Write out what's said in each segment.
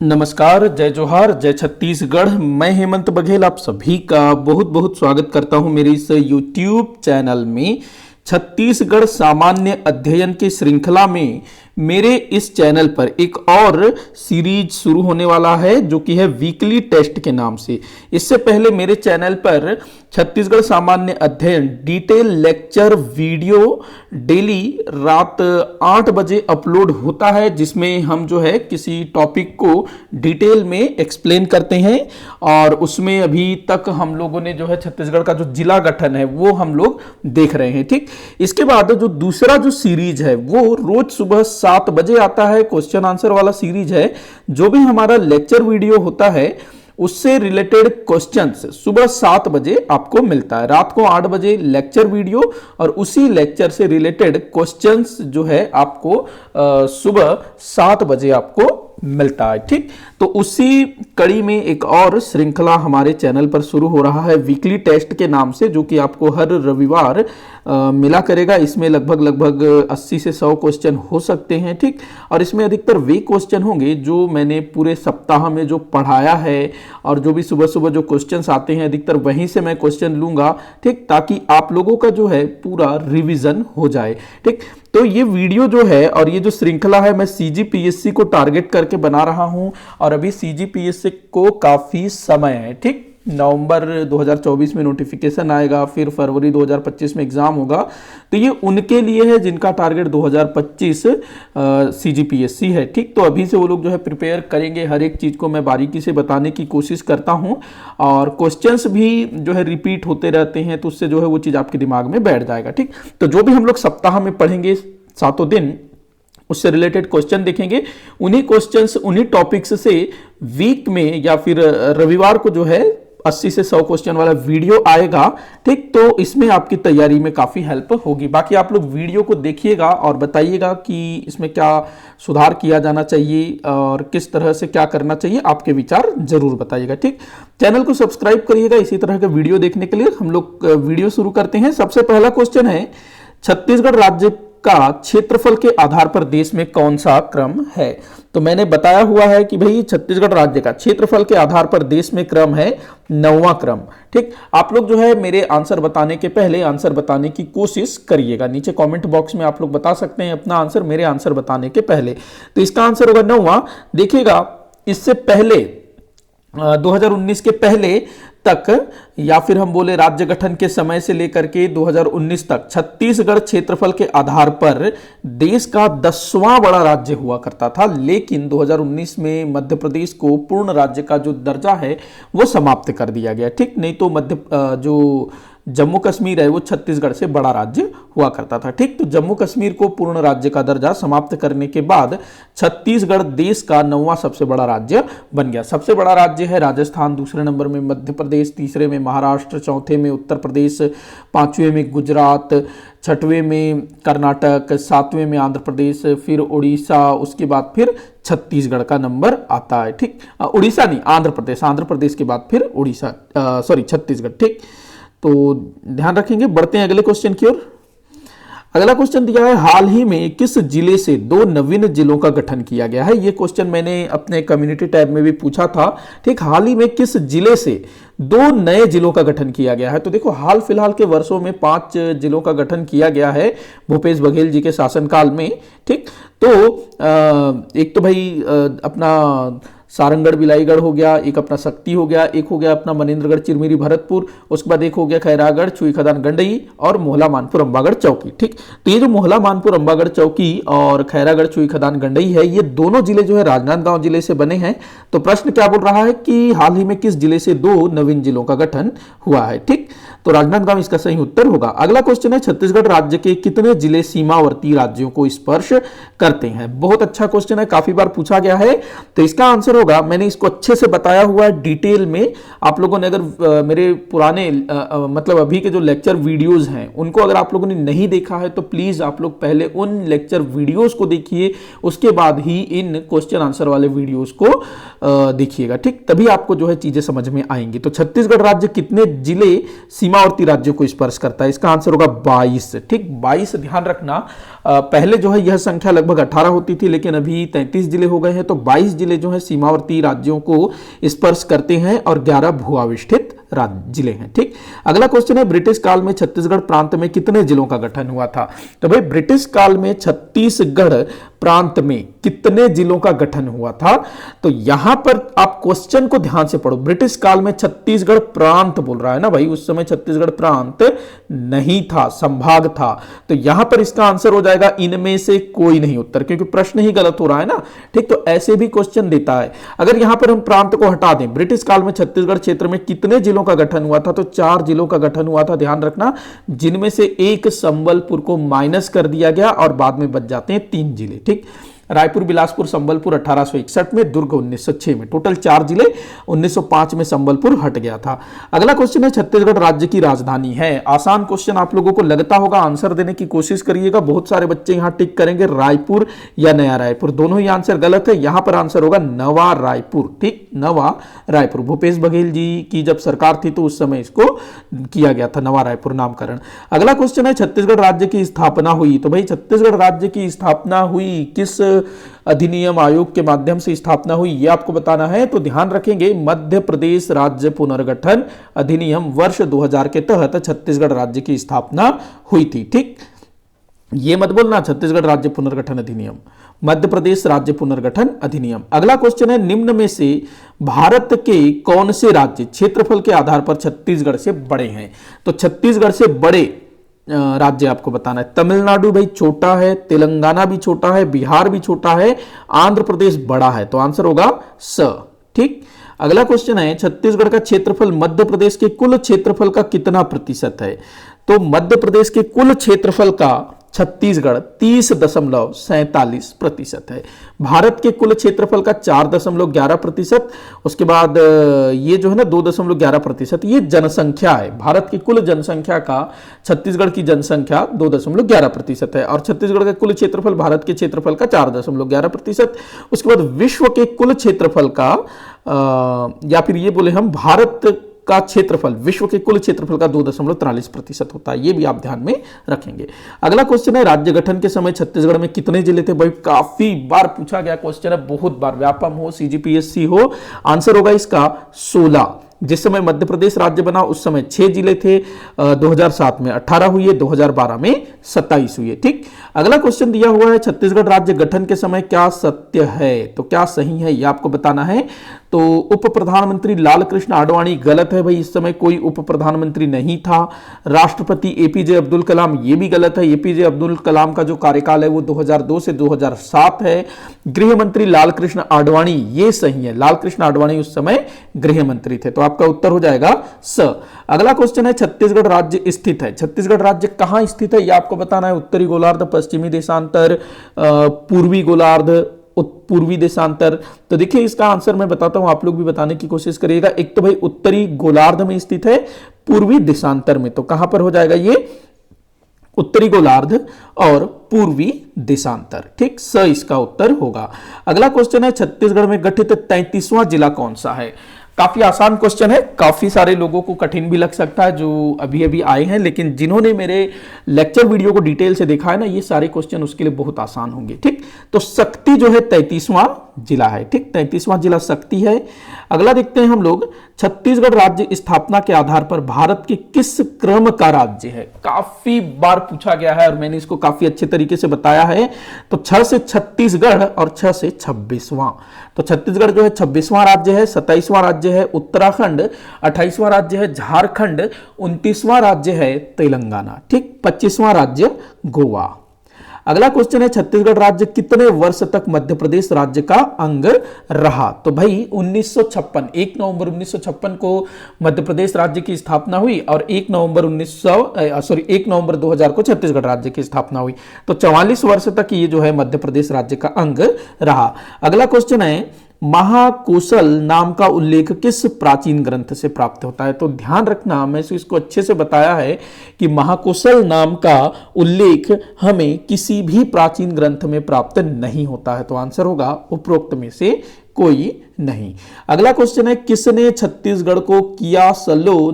नमस्कार, जय जोहार, जय छत्तीसगढ़। मैं हेमंत बघेल आप सभी का बहुत बहुत स्वागत करता हूं मेरे इस YouTube चैनल में। छत्तीसगढ़ सामान्य अध्ययन की श्रृंखला में मेरे इस चैनल पर एक और सीरीज शुरू होने वाला है जो कि है वीकली टेस्ट के नाम से। इससे पहले मेरे चैनल पर छत्तीसगढ़ सामान्य अध्ययन डिटेल लेक्चर वीडियो डेली रात 8 बजे अपलोड होता है, जिसमें हम जो है किसी टॉपिक को डिटेल में एक्सप्लेन करते हैं। और उसमें अभी तक हम लोगों ने जो है छत्तीसगढ़ का जो जिला गठन है वो हम लोग देख रहे हैं। ठीक, इसके बाद जो दूसरा जो सीरीज है वो रोज सुबह 7 बजे आता है, क्वेश्चन आंसर वाला सीरीज है। जो भी हमारा लेक्चर वीडियो होता है उससे रिलेटेड क्वेश्चंस सुबह 7 बजे आपको मिलता है। रात को 8 बजे लेक्चर वीडियो और उसी लेक्चर से रिलेटेड क्वेश्चंस जो है आपको सुबह 7 बजे आपको मिलता है। ठीक, तो उसी कड़ी में एक और श्रृंखला हमारे चैनल पर शुरू हो रहा है वीकली टेस्ट के नाम से, जो कि आपको हर रविवार मिला करेगा। इसमें लगभग 80 से 100 क्वेश्चन हो सकते हैं। ठीक, और इसमें अधिकतर वे क्वेश्चन होंगे जो मैंने पूरे सप्ताह में जो पढ़ाया है, और जो भी सुबह सुबह जो क्वेश्चंस आते हैं अधिकतर वहीं से मैं क्वेश्चन लूंगा। ठीक, ताकि आप लोगों का जो है पूरा रिवीजन हो जाए। ठीक, तो ये वीडियो जो है और ये जो श्रृंखला है मैं सीजीपीएससी को टारगेट करके बना रहा हूं, और अभी सीजीपीएससी को काफी समय है। ठीक, नवंबर 2024 में नोटिफिकेशन आएगा, फिर फरवरी 2025 में एग्जाम होगा। तो ये उनके लिए है जिनका टारगेट 2025 सीजीपीएससी है। ठीक, तो अभी से वो लोग जो है प्रिपेयर करेंगे। हर एक चीज को मैं बारीकी से बताने की कोशिश करता हूं, और क्वेश्चंस भी जो है रिपीट होते रहते हैं, तो उससे जो है वो चीज आपके दिमाग में बैठ जाएगा। ठीक, तो जो भी हम लोग सप्ताह में पढ़ेंगे 7 दिन, उससे रिलेटेड क्वेश्चन देखेंगे। उन्हीं क्वेश्चंस उन्हीं टॉपिक्स से वीक में या फिर रविवार को जो है 80 से 100 क्वेश्चन वाला वीडियो आएगा। ठीक, तो इसमें आपकी तैयारी में काफी हेल्प होगी। बाकी आप लोग वीडियो को देखिएगा और बताइएगा कि इसमें क्या सुधार किया जाना चाहिए और किस तरह से क्या करना चाहिए, आपके विचार जरूर बताइएगा। ठीक, चैनल को सब्सक्राइब करिएगा इसी तरह के वीडियो देखने के लिए। हम लोग वीडियो शुरू करते हैं। सबसे पहला क्वेश्चन है, छत्तीसगढ़ राज्य का क्षेत्रफल के आधार पर देश में कौन सा क्रम है? तो मैंने बताया हुआ है कि भाई छत्तीसगढ़ राज्य का क्षेत्रफल के आधार पर देश में क्रम है 9वां क्रम। ठीक, आप लोग जो है मेरे आंसर बताने के पहले आंसर बताने की कोशिश करिएगा। नीचे कमेंट बॉक्स में आप लोग बता सकते हैं अपना आंसर मेरे आंसर बताने के पहले। तो इसका आंसर होगा 9वां। देखिएगा, इससे पहले 2019 के पहले तक, या फिर हम बोले राज्य गठन के समय से लेकर के 2019 तक, छत्तीसगढ़ क्षेत्रफल के आधार पर देश का 10वां बड़ा राज्य हुआ करता था। लेकिन 2019 में मध्य प्रदेश को पूर्ण राज्य का जो दर्जा है वो समाप्त कर दिया गया। ठीक, नहीं तो जो जम्मू कश्मीर है वो छत्तीसगढ़ से बड़ा राज्य हुआ करता था। ठीक, तो जम्मू कश्मीर को पूर्ण राज्य का दर्जा समाप्त करने के बाद छत्तीसगढ़ देश का 9वां सबसे बड़ा राज्य बन गया। सबसे बड़ा राज्य है राजस्थान, दूसरे नंबर में मध्य प्रदेश, तीसरे में महाराष्ट्र, चौथे में उत्तर प्रदेश, पांचवें में गुजरात, छठवें में कर्नाटक, 7वें में आंध्र प्रदेश, फिर उड़ीसा, उसके बाद फिर छत्तीसगढ़ का नंबर आता है। ठीक, उड़ीसा नहीं, आंध्र प्रदेश, आंध्र प्रदेश के बाद फिर उड़ीसा, छत्तीसगढ़। ठीक, तो ध्यान रखेंगे। बढ़ते हैं अगले क्वेश्चन की ओर। अगला क्वेश्चन दिया है, हाल ही में किस जिले से 2 नवीन जिलों का गठन किया गया है? ये क्वेश्चन मैंने अपने कम्युनिटी टैब में भी पूछा था। ठीक, हाल ही में किस जिले से 2 नए जिलों का गठन किया गया है? तो देखो, हाल फिलहाल के वर्षों में 5 जिलों का गठन किया गया है भूपेश बघेल जी के शासनकाल में। ठीक, तो एक तो भाई अपना सारंगढ़ बिलाईगढ़ हो गया, एक अपना शक्ति हो गया, एक हो गया अपना मनेन्द्रगढ़ चिरमिरी भरतपुर, उसके बाद एक हो गया खैरागढ़ चुई खदान गंडई और मोहला मानपुर अंबागढ़ चौकी। ठीक, तो ये जो मोहला मानपुर अंबागढ़ चौकी और खैरागढ़ चुई खदान गंडई है, ये दोनों जिले जो है राजनांदगांव जिले से बने हैं। तो प्रश्न क्या बोल रहा है कि हाल ही में किस जिले से 2 नवीन जिलों का गठन हुआ है? ठीक, तो राजनांदगांव इसका सही उत्तर होगा। अगला क्वेश्चन है, छत्तीसगढ़ राज्य के कितने जिले सीमावर्ती राज्यों को स्पर्श करते हैं? बहुत अच्छा क्वेश्चन है, काफी बार पूछा गया है। तो इसका आंसर होगा, मैंने इसको अच्छे से बताया हुआ है डिटेल में। आप लोगों ने अगर मेरे पुराने मतलब अभी के जो लेक्चर वीडियोस हैं उनको अगर आप लोगों ने नहीं देखा है तो प्लीज आप लोग पहले उन लेक्चर वीडियोस को देखिए, उसके बाद ही इन क्वेश्चन आंसर वाले वीडियोस को देखिएगा। ठीक, तभी आपको जो है चीजें समझ में आएंगी। तो छत्तीसगढ़ राज्य कितने जिले सीमावर्ती राज्यों को स्पर्श करता है? इसका आंसर होगा 22। ठीक, 22 ध्यान रखना। पहले जो है यह संख्या लगभग 18 होती थी, लेकिन अभी 33 जिले हो गए हैं। तो 22 जिले जो है सीमावर्ती राज्यों को स्पर्श करते हैं और 11 भूआविष्ठित जिले हैं। ठीक, अगला क्वेश्चन है ब्रिटिश काल में छत्तीसगढ़ प्रांत में कितने जिलों का गठन हुआ था? तो भाई ब्रिटिश काल में छत्तीसगढ़ प्रांत में कितने जिलों का गठन हुआ था? तो यहां पर आप क्वेश्चन को ध्यान से पढ़ो। ब्रिटिश काल में छत्तीसगढ़ प्रांत बोल रहा है ना भाई, उस समय छत्तीसगढ़ प्रांत नहीं था, संभाग था। तो यहां पर इसका आंसर हो जाएगा इनमें से कोई नहीं उत्तर, क्योंकि प्रश्न ही गलत हो रहा है ना। ठीक, तो ऐसे भी क्वेश्चन देता है। अगर यहां पर हम प्रांत को हटा दें, ब्रिटिश काल में छत्तीसगढ़ क्षेत्र में कितने जिलों का गठन हुआ था? तो 4 जिलों का गठन हुआ था, ध्यान रखना, जिनमें से एक संबलपुर को माइनस कर दिया गया और बाद में बच जाते हैं 3 जिले। ठीक, रायपुर, बिलासपुर, संबलपुर 1861 में, दुर्ग 1906 में, टोटल 4 जिले। 1905 में संबलपुर हट गया था। अगला क्वेश्चन है छत्तीसगढ़ राज्य की राजधानी है। आसान क्वेश्चन आप लोगों को लगता होगा, आंसर देने की कोशिश करिएगा। बहुत सारे बच्चे यहां टिक करेंगे रायपुर या नया रायपुर, दोनों ही आंसर गलत है। यहां पर आंसर होगा नवा रायपुर। ठीक, नवा रायपुर। भूपेश बघेल जी की जब सरकार थी तो उस समय इसको किया गया था, नवा रायपुर नामकरण। अगला क्वेश्चन है छत्तीसगढ़ राज्य की स्थापना हुई। तो भाई छत्तीसगढ़ राज्य की स्थापना हुई किस अधिनियम आयोग के माध्यम से स्थापना हुई, यह आपको बताना है। तो ध्यान रखेंगे, मध्य प्रदेश राज्य पुनर्गठन अधिनियम वर्ष 2000 के तहत छत्तीसगढ़ राज्य की स्थापना हुई थी। ठीक, ये मत बोलना छत्तीसगढ़ राज्य पुनर्गठन अधिनियम, मध्य प्रदेश राज्य पुनर्गठन अधिनियम। अगला क्वेश्चन है निम्न में से भारत के कौन से राज्य क्षेत्रफल के आधार पर छत्तीसगढ़ से बड़े हैं? तो छत्तीसगढ़ से बड़े राज्य आपको बताना है। तमिलनाडु भाई छोटा है, तेलंगाना भी छोटा है, बिहार भी छोटा है, आंध्र प्रदेश बड़ा है। तो आंसर होगा स। ठीक, अगला क्वेश्चन है छत्तीसगढ़ का क्षेत्रफल मध्य प्रदेश के कुल क्षेत्रफल का कितना प्रतिशत है? तो मध्य प्रदेश के कुल क्षेत्रफल का छत्तीसगढ़ 30.47% है। भारत के कुल क्षेत्रफल का 4.11%। उसके बाद ये जो है ना 2.11%, ये जनसंख्या है। भारत की कुल जनसंख्या का छत्तीसगढ़ की जनसंख्या 2.11% है, और छत्तीसगढ़ का कुल क्षेत्रफल भारत के क्षेत्रफल का 4.11%। उसके बाद विश्व के कुल क्षेत्रफल का या फिर ये बोले हम भारत का क्षेत्रफल विश्व के कुल क्षेत्रफल का 2.43% होता है। ये भी आप ध्यान में रखेंगे। अगला क्वेश्चन है राज्य गठन के समय छत्तीसगढ़ में कितने जिले थे? भाई काफी बार पूछा गया क्वेश्चन है, बहुत बार, व्यापम हो, सीजीपीएससी हो। आंसर होगा इसका 16। जिस समय मध्य प्रदेश राज्य बना उस समय 6 जिले थे। 2007 में 18 हुए, 2012 में 27 हुए। ठीक, अगला क्वेश्चन दिया हुआ है छत्तीसगढ़ राज्य गठन के समय क्या सत्य है? तो क्या सही है यह आपको बताना है। तो उप प्रधानमंत्री लाल कृष्ण आडवाणी गलत है भाई, इस समय कोई उप प्रधानमंत्री नहीं था। राष्ट्रपति एपीजे अब्दुल कलाम, ये भी गलत है। एपीजे अब्दुल कलाम का जो कार्यकाल है वो 2002 से 2007 है। गृह मंत्री लाल कृष्ण आडवाणी, ये सही है, लाल कृष्ण आडवाणी उस समय गृह मंत्री थे। तो आपका उत्तर हो जाएगा स। अगला क्वेश्चन है छत्तीसगढ़ राज्य स्थित है। छत्तीसगढ़ राज्य कहां स्थित है यह आपको बताना है। उत्तरी गोलार्ध, पश्चिमी देशांतर, पूर्वी गोलार्ध, पूर्वी देशांतर। तो देखिए इसका आंसर मैं बताता हूं, आप लोग भी बताने की कोशिश करिएगा। एक तो भाई उत्तरी गोलार्ध में स्थित है, पूर्वी देशांतर में। तो कहां पर हो जाएगा ये? उत्तरी गोलार्ध और पूर्वी देशांतर। ठीक, स इसका उत्तर होगा। अगला क्वेश्चन है छत्तीसगढ़ में गठित 33वां जिला कौन सा है? काफी आसान क्वेश्चन है, काफी सारे लोगों को कठिन भी लग सकता है जो अभी अभी आए हैं, लेकिन जिन्होंने मेरे लेक्चर वीडियो को डिटेल से देखा है ना, ये सारे क्वेश्चन उसके लिए बहुत आसान होंगे। ठीक, तो शक्ति जो है 33वां जिला है। ठीक, 33वां जिला शक्ति है। अगला देखते हैं हम लोग, छत्तीसगढ़ राज्य स्थापना के आधार पर भारत के किस क्रम का राज्य है? काफी बार पूछा गया है और मैंने इसको काफी अच्छे तरीके से बताया है। तो 6 से छत्तीसगढ़ और 6 से 26वां। तो छत्तीसगढ़ जो है 26वां राज्य है, 27वां राज्य है उत्तराखंड, 28वां राज्य है झारखंड, 29वां राज्य है तेलंगाना। ठीक, 25वां राज्य गोवा। अगला क्वेश्चन है छत्तीसगढ़ राज्य कितने वर्ष तक मध्य प्रदेश राज्य का अंग रहा? तो भाई 1956, 1 नवंबर 1956 को मध्य प्रदेश राज्य की स्थापना हुई और 1 नवंबर 2000 को छत्तीसगढ़ राज्य की स्थापना हुई। तो 44 वर्ष तक ये जो है मध्य प्रदेश राज्य का अंग रहा। अगला क्वेश्चन है महाकोशल नाम का उल्लेख किस प्राचीन ग्रंथ से प्राप्त होता है? तो ध्यान रखना, मैं इसको अच्छे से बताया है कि महाकोशल नाम का उल्लेख हमें किसी भी प्राचीन ग्रंथ में प्राप्त नहीं होता है। तो आंसर होगा उपरोक्त में से कोई नहीं। अगला क्वेश्चन है किसने छत्तीसगढ़ को किया सलो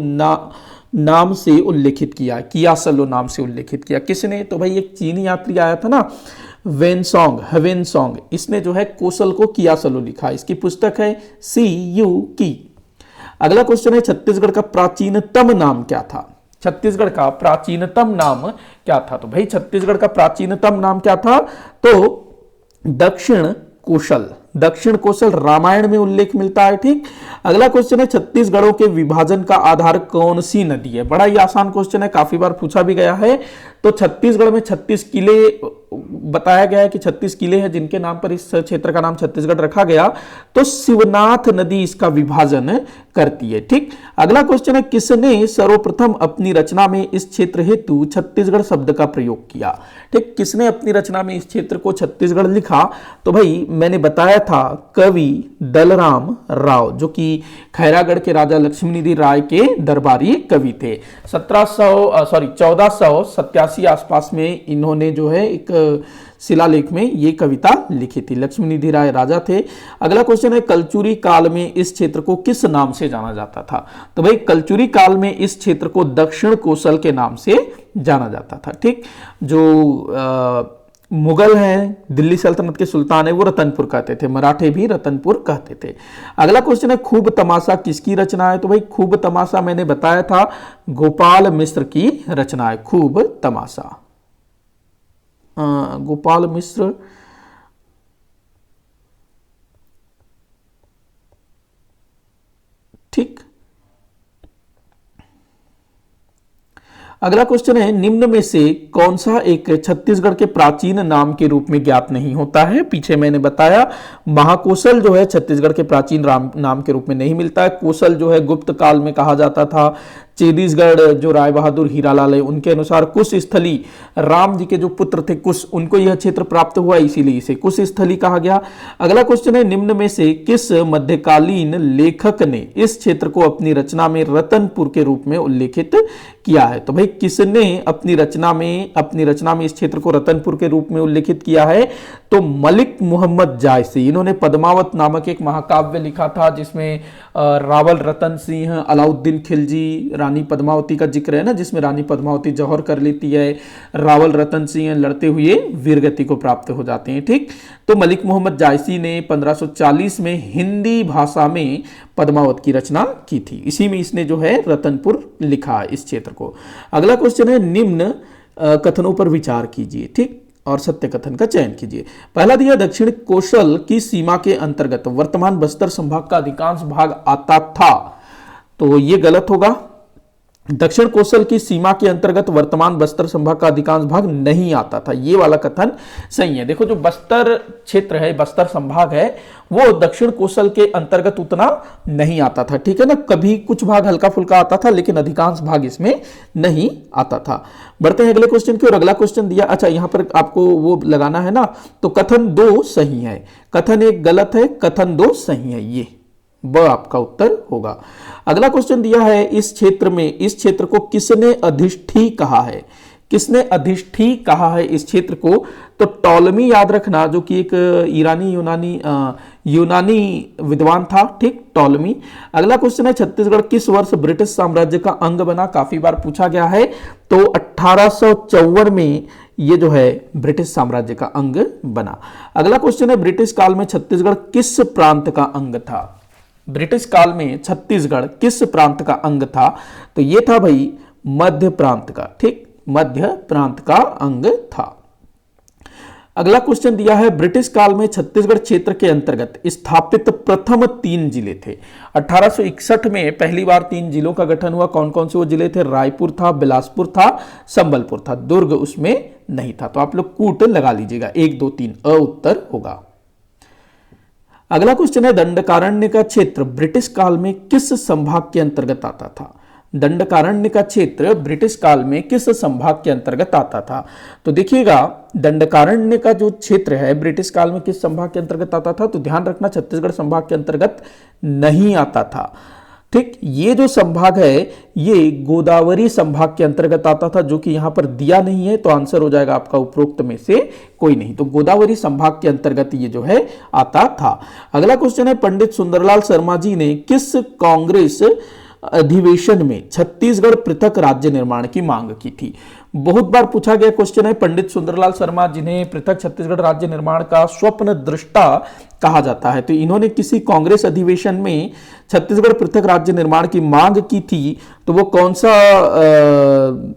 नाम से उल्लेखित किया, कियासलो नाम से उल्लेखित किया। किसने? तो भाई एक चीनी यात्री आया था ना, हेवेनसोंग, इसने जो है कोसल को कियासलो लिखा। इसकी पुस्तक है सी यू की। अगला क्वेश्चन है छत्तीसगढ़ का प्राचीनतम नाम क्या था? छत्तीसगढ़ का प्राचीनतम नाम क्या था? तो भाई छत्तीसगढ़ का प्राचीनतम नाम क्या था? तो दक्षिण कोशल रामायण में उल्लेख मिलता है। ठीक। अगला क्वेश्चन है छत्तीसगढ़ों के विभाजन का आधार कौन सी नदी है? बड़ा ही आसान क्वेश्चन है, काफी बार पूछा भी गया है। तो छत्तीसगढ़ में 36 किले बताया गया है कि 36 किले हैं जिनके नाम पर इस क्षेत्र का नाम छत्तीसगढ़ रखा गया। तो शिवनाथ नदी इसका विभाजन करती है। ठीक। अगला क्वेश्चन है किसने सर्वप्रथम अपनी रचना में इस क्षेत्र हेतु छत्तीसगढ़ शब्द का प्रयोग किया? ठीक। किसने अपनी रचना में इस क्षेत्र को छत्तीसगढ़ लिखा? तो भाई मैंने बताया था कवि दलराम राव, जो कि खैरागढ़ के राजा लक्ष्मीनिधि राय के दरबारी कवि थे। 1487 आसपास में इन्होंने जो है एक शिलालेख में ये कविता लिखी थी। लक्ष्मीनिधि राय राजा थे। अगला क्वेश्चन है कलचुरी काल में इस क्षेत्र को किस नाम से जाना जाता था? तो भाई कलचुरी काल में इस क्षेत्र को दक्षिण कोसल के नाम से जाना जाता था। ठीक। जो मुगल हैं, दिल्ली सल्तनत के सुल्तान है, वो रतनपुर कहते थे, मराठे भी रतनपुर कहते थे। अगला क्वेश्चन है खूब तमाशा किसकी रचना है? तो भाई खूब तमाशा मैंने बताया था गोपाल मिश्र की रचना है। खूब तमाशा गोपाल मिश्र। ठीक। अगला क्वेश्चन है निम्न में से कौन सा एक छत्तीसगढ़ के प्राचीन नाम के रूप में ज्ञात नहीं होता है? पीछे मैंने बताया महाकोशल जो है छत्तीसगढ़ के प्राचीन नाम के रूप में नहीं मिलता है। कोसल जो है गुप्त काल में कहा जाता था। छत्तीसगढ़ जो राय बहादुर हीरालाल है उनके अनुसार कुश स्थली, राम जी के जो पुत्र थे कुश, उनको यह क्षेत्र प्राप्त हुआ, इसीलिए इसे कुश स्थली कहा गया। अगला क्वेश्चन है निम्न में से किस मध्यकालीन लेखक ने इस क्षेत्र को अपनी रचना में रतनपुर के रूप में उल्लेखित किया है? तो भाई किसने अपनी रचना में इस क्षेत्र को रतनपुर के रूप में उल्लेखित किया है? तो मलिक मोहम्मद जायसी। इन्होंने पद्मावत नामक एक महाकाव्य लिखा था जिसमें रावल रतन सिंह, अलाउद्दीन खिलजी, रानी पद्मावती का जिक्र है ना, जिसमें रानी पद्मावती जौहर कर लेती है, रावल रतन सिंह लड़ते हुए वीरगति को प्राप्त हो जाते हैं। ठीक। तो मलिक मोहम्मद जायसी ने 1540 में हिंदी भाषा में पद्मावत की रचना की थी। इसी में इसने जो है रतनपुर लिखा इस क्षेत्र को। अगला क्वेश्चन है निम्न कथनों पर विचार कीजिए। ठीक। और सत्य कथन का चयन कीजिए। पहला दिया दक्षिण कोशल की सीमा के अंतर्गत वर्तमान बस्तर संभाग का अधिकांश भाग आता था। तो ये गलत होगा। दक्षिण कोसल की सीमा के अंतर्गत वर्तमान बस्तर संभाग का अधिकांश भाग नहीं आता था, ये वाला कथन सही है। देखो जो बस्तर क्षेत्र है, बस्तर संभाग है, वो दक्षिण कोसल के अंतर्गत उतना नहीं आता था। ठीक है ना, कभी कुछ भाग हल्का फुल्का आता था लेकिन अधिकांश भाग इसमें नहीं आता था। बढ़ते हैं अगले क्वेश्चन की ओर। अगला क्वेश्चन दिया, अच्छा यहां पर आपको वो लगाना है ना, तो कथन 2 सही है, कथन 1 गलत है, कथन 2 सही है, ये ब आपका उत्तर होगा। अगला क्वेश्चन दिया है इस क्षेत्र को किसने अधिष्ठी कहा है? किसने अधिष्ठी कहा है इस क्षेत्र को? तो टॉलमी याद रखना, जो कि एक यूनानी विद्वान था। ठीक, टॉलमी। अगला क्वेश्चन है छत्तीसगढ़ किस वर्ष ब्रिटिश साम्राज्य का अंग बना? काफी बार पूछा गया है। तो 1854 में ये जो है ब्रिटिश साम्राज्य का अंग बना। अगला क्वेश्चन है ब्रिटिश काल में छत्तीसगढ़ किस प्रांत का अंग था? ब्रिटिश काल में छत्तीसगढ़ किस प्रांत का अंग था? तो ये था भाई मध्य प्रांत का। ठीक, मध्य प्रांत का अंग था। अगला क्वेश्चन दिया है ब्रिटिश काल में छत्तीसगढ़ क्षेत्र के अंतर्गत स्थापित प्रथम 3 जिले थे। 1861 में पहली बार 3 जिलों का गठन हुआ। कौन कौन से वो जिले थे? रायपुर था, बिलासपुर था, संबलपुर था, दुर्ग उसमें नहीं था। तो आप लोग कूट लगा लीजिएगा, 1 2 3 अ उत्तर होगा। अगला क्वेश्चन है दंडकारण्य का क्षेत्र ब्रिटिश काल में किस संभाग के अंतर्गत आता था? दंडकारण्य का क्षेत्र ब्रिटिश काल में किस संभाग के अंतर्गत आता था? तो देखिएगा दंडकारण्य का जो क्षेत्र है ब्रिटिश काल में किस संभाग के अंतर्गत आता था? तो ध्यान रखना छत्तीसगढ़ संभाग के अंतर्गत नहीं आता था। ठीक, ये जो संभाग है ये गोदावरी संभाग के अंतर्गत आता था, जो कि यहां पर दिया नहीं है, तो आंसर हो जाएगा आपका उपरोक्त में से कोई नहीं। तो गोदावरी संभाग के अंतर्गत ये जो है आता था। अगला क्वेश्चन है पंडित सुंदरलाल शर्मा जी ने किस कांग्रेस अधिवेशन में छत्तीसगढ़ पृथक राज्य निर्माण की मांग की थी? बहुत बार पूछा गया क्वेश्चन है। पंडित सुंदरलाल शर्मा, जिन्हें पृथक छत्तीसगढ़ राज्य निर्माण का स्वप्न दृष्टा कहा जाता है, तो इन्होंने किसी कांग्रेस अधिवेशन में छत्तीसगढ़ पृथक राज्य निर्माण की मांग की थी। तो वो कौन सा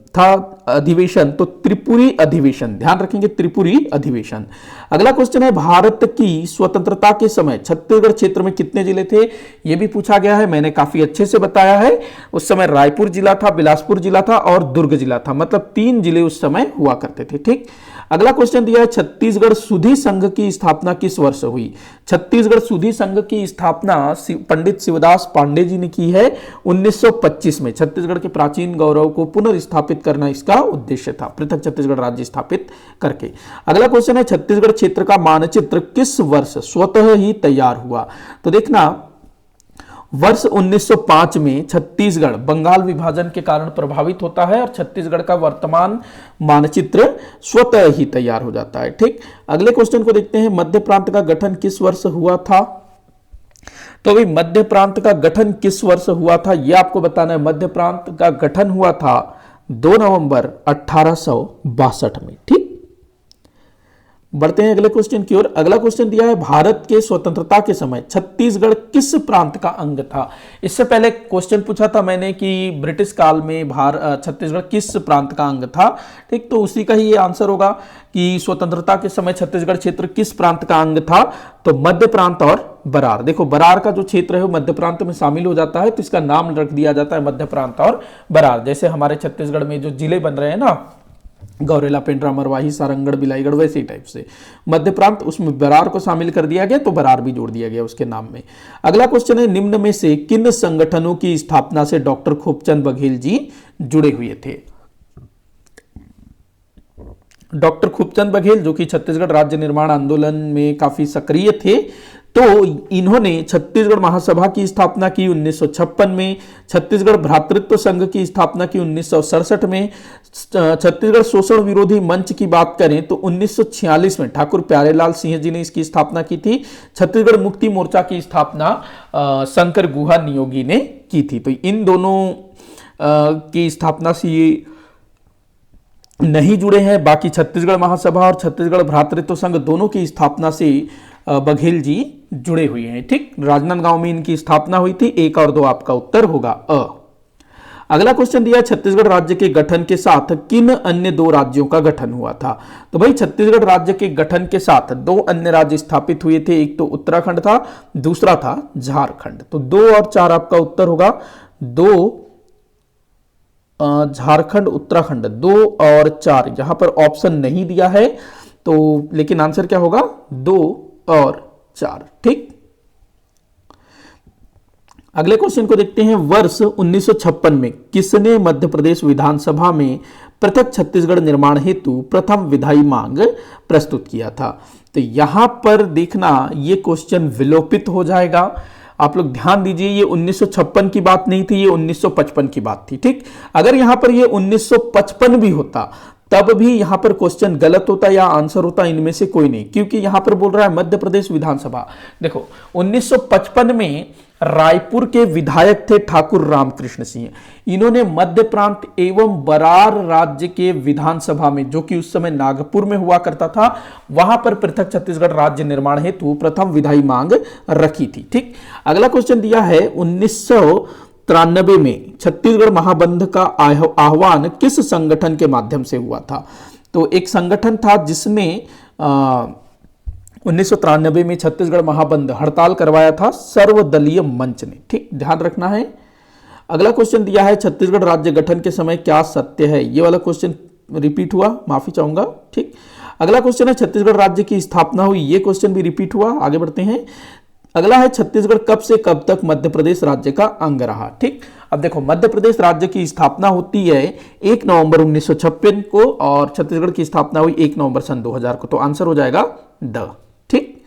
था अधिवेशन? तो त्रिपुरी अधिवेशन। ध्यान रखेंगे, त्रिपुरी अधिवेशन। अगला क्वेश्चन है, भारत की स्वतंत्रता के समय छत्तीसगढ़ क्षेत्र में कितने जिले थे? यह भी पूछा गया है, मैंने काफी अच्छे से बताया है। उस समय रायपुर जिला था, बिलासपुर जिला था और दुर्ग जिला था, मतलब 3 जिले उस समय हुआ करते थे। ठीक। अगला क्वेश्चन दिया है, छत्तीसगढ़ सुधी संघ की स्थापना किस वर्ष हुई? छत्तीसगढ़ सुधी संघ की स्थापना पंडित शिवदास पांडे जी ने की है 1925 में। छत्तीसगढ़ के प्राचीन गौरव को पुनर्स्थापित करना इसका उद्देश्य था, पृथक छत्तीसगढ़ राज्य स्थापित करके। अगला क्वेश्चन है, छत्तीसगढ़ क्षेत्र का मानचित्र किस वर्ष स्वतः ही तैयार हुआ? तो देखना, वर्ष 1905 में छत्तीसगढ़ बंगाल विभाजन के कारण प्रभावित होता है और छत्तीसगढ़ का वर्तमान मानचित्र स्वतः ही तैयार हो जाता है। ठीक। अगले क्वेश्चन को देखते हैं, मध्य प्रांत का गठन किस वर्ष हुआ था? तो भाई मध्य प्रांत का गठन किस वर्ष हुआ था, यह आपको बताना है। मध्य प्रांत का गठन हुआ था 2 नवंबर 1862 में। ठीक। बढ़ते हैं अगले क्वेश्चन की ओर। अगला क्वेश्चन दिया है, भारत के स्वतंत्रता के समय छत्तीसगढ़ किस प्रांत का अंग था? इससे पहले क्वेश्चन पूछा था मैंने कि ब्रिटिश काल में छत्तीसगढ़ किस प्रांत का अंग था। ठीक। तो उसी का ही ये आंसर होगा कि स्वतंत्रता के समय छत्तीसगढ़ क्षेत्र किस प्रांत का अंग था? तो मध्य प्रांत और बरार। देखो, बरार का जो क्षेत्र है वो मध्य प्रांत में शामिल हो जाता है, तो इसका नाम रख दिया जाता है मध्य प्रांत और बरार। जैसे हमारे छत्तीसगढ़ में जो जिले बन रहे हैं ना, गौरेला, पेंड्रा, मरवाही, सारंगढ़, बिलाईगढ़, वैसे ही टाइप से मध्य प्रांत, उसमें बरार को शामिल कर दिया गया, तो बरार भी जोड़ दिया गया उसके नाम में। अगला क्वेश्चन है, निम्न में से किन संगठनों की स्थापना से डॉक्टर खूबचंद बघेल जी जुड़े हुए थे? डॉक्टर खूबचंद बघेल, जो कि छत्तीसगढ़ राज्य निर्माण आंदोलन में काफी सक्रिय थे, तो इन्होंने छत्तीसगढ़ महासभा की स्थापना की 1956 में, छत्तीसगढ़ भ्रातृत्व संघ की स्थापना की 1967 में, छत्तीसगढ़ शोषण विरोधी मंच की बात करें तो 1946 में ठाकुर प्यारेलाल सिंह जी ने इसकी स्थापना की थी। छत्तीसगढ़ मुक्ति मोर्चा की स्थापना शंकर गुहा नियोगी ने की थी। तो इन दोनों की स्थापना से ये नहीं जुड़े हैं। बाकी छत्तीसगढ़ महासभा और छत्तीसगढ़ भ्रातृत्व संघ दोनों की स्थापना से बघेल जी जुड़े हुए हैं। ठीक। राजनांदगांव में इनकी स्थापना हुई थी। 1 और 2 आपका उत्तर होगा अ। अगला क्वेश्चन दिया, छत्तीसगढ़ राज्य के गठन के साथ किन अन्य 2 राज्यों का गठन हुआ था? तो भाई छत्तीसगढ़ राज्य के गठन के साथ 2 अन्य राज्य स्थापित हुए थे। एक तो उत्तराखंड था, दूसरा था झारखंड। तो 2 और 4 आपका उत्तर होगा। 2 झारखंड, उत्तराखंड, 2 और 4 यहां पर ऑप्शन नहीं दिया है, तो लेकिन आंसर क्या होगा? 2 और 4। ठीक। अगले क्वेश्चन को देखते हैं, वर्ष 1956 में किसने मध्य प्रदेश विधानसभा में पृथक छत्तीसगढ़ निर्माण हेतु प्रथम विधायी मांग प्रस्तुत किया था? तो यहां पर देखना, यह क्वेश्चन विलोपित हो जाएगा। आप लोग ध्यान दीजिए, ये 1956 की बात नहीं थी, ये 1955 की बात थी। ठीक। अगर यहां पर ये 1955 भी होता तब भी यहां पर क्वेश्चन गलत होता या आंसर होता, इनमें से कोई नहीं, क्योंकि यहां पर बोल रहा है मध्य प्रदेश विधानसभा। देखो, 1955 में रायपुर के विधायक थे ठाकुर रामकृष्ण सिंह। इन्होंने मध्य प्रांत एवं बरार राज्य के विधानसभा में, जो कि उस समय नागपुर में हुआ करता था, वहां पर पृथक छत्तीसगढ़ राज्य निर्माण हेतु प्रथम विधायी मांग रखी थी। ठीक। अगला क्वेश्चन दिया है, 1993 में छत्तीसगढ़ महाबंध का आह्वान किस संगठन के माध्यम से हुआ था? तो एक संगठन था जिसने 1993 में छत्तीसगढ़ महाबंद हड़ताल करवाया था, सर्वदलीय मंच ने। ठीक। ध्यान रखना है। अगला क्वेश्चन दिया है, छत्तीसगढ़ राज्य गठन के समय क्या सत्य है? ये वाला क्वेश्चन रिपीट हुआ, माफी चाहूंगा। ठीक। अगला क्वेश्चन है, छत्तीसगढ़ राज्य की स्थापना हुई, ये क्वेश्चन भी रिपीट हुआ। आगे बढ़ते हैं। अगला है, छत्तीसगढ़ कब से कब तक मध्य प्रदेश राज्य का अंग रहा? ठीक। अब देखो, मध्य प्रदेश राज्य की स्थापना होती है 1 नवंबर 1956 को और छत्तीसगढ़ की स्थापना हुई 1 नवंबर सन 2000 को। तो आंसर हो जाएगा द। ठीक।